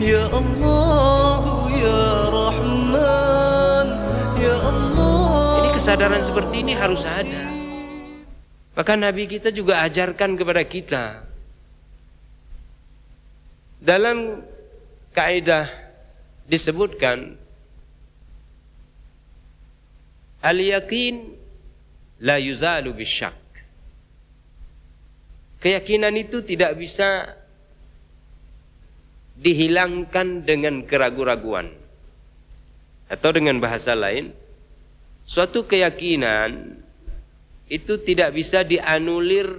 Ya Allah, Ya Rahman, Ya Allah. Ini kesadaran seperti ini harus ada. Maka Nabi kita juga ajarkan kepada kita. Dalam kaidah disebutkan al-yaqin la yuzalu bisyak. Keyakinan itu tidak bisa dihilangkan dengan keraguan-raguan. Atau dengan bahasa lain, suatu keyakinan itu tidak bisa dianulir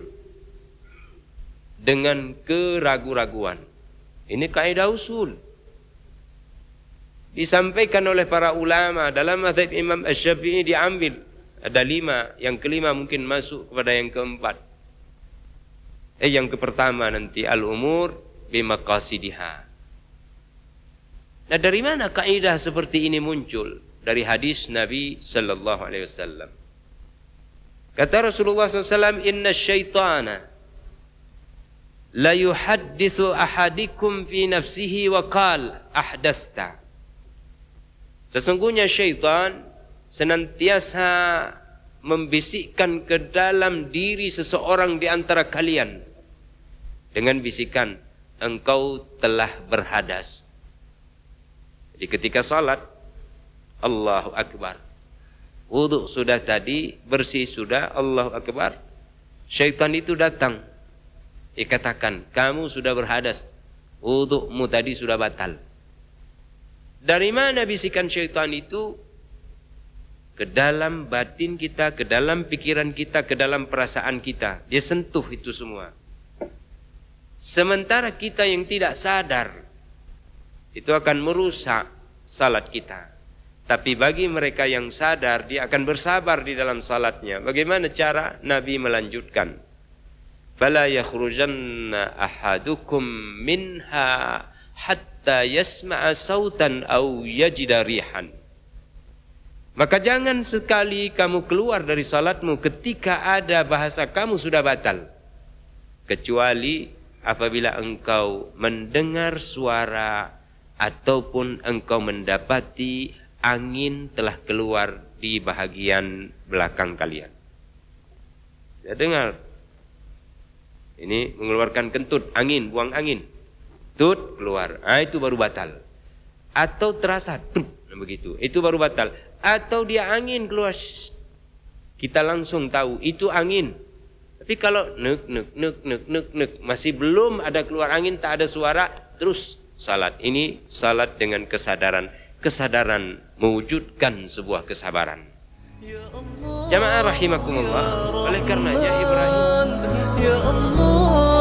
dengan keraguan-raguan. Ini kaidah usul. Disampaikan oleh para ulama dalam mazhab Imam Asy-Syafi'i diambil. Ada 5, yang kelima mungkin masuk kepada yang keempat. Yang pertama nanti al-umur bimaqasidiha. Nah, dari mana kaidah seperti ini muncul? Dari hadis Nabi sallallahu alaihi wasallam. Kata Rasulullah SAW, inna syaitana la yuhaddithu ahadikum fi nafsihi wa qal ahdasta. Sesungguhnya syaitan senantiasa membisikkan ke dalam diri seseorang di antara kalian dengan bisikan, engkau telah berhadas. Jadi ketika salat, Allahu Akbar, wudu sudah tadi, bersih sudah, Allahu Akbar, syaitan itu datang, dikatakan, kamu sudah berhadas, wudumu tadi sudah batal. Dari mana bisikan syaitan itu? Ke dalam batin kita, ke dalam pikiran kita, ke dalam perasaan kita. Dia sentuh itu semua. Sementara kita yang tidak sadar, itu akan merusak salat kita. Tapi bagi mereka yang sadar, dia akan bersabar di dalam salatnya. Bagaimana cara? Nabi melanjutkan, fala yakhrujanna ahadukum minha hatta yasma'a sautan aw yajida rihan. Maka jangan sekali kamu keluar dari salatmu ketika ada bahasa kamu sudah batal, kecuali apabila engkau mendengar suara ataupun engkau mendapati angin telah keluar di bahagian belakang kalian. Ya, dengar. Ini mengeluarkan kentut, angin, buang angin. Tut keluar. Itu baru batal. Atau terasa begitu. Itu baru batal. Atau dia angin keluar. Kita langsung tahu itu angin. Tapi kalau nek masih belum ada keluar angin, tak ada suara, terus salat. Ini salat dengan kesadaran. Kesadaran mewujudkan sebuah kesabaran. Jamaah rahimakumullah. Oleh karenanya Ibrahim, Ya Allah.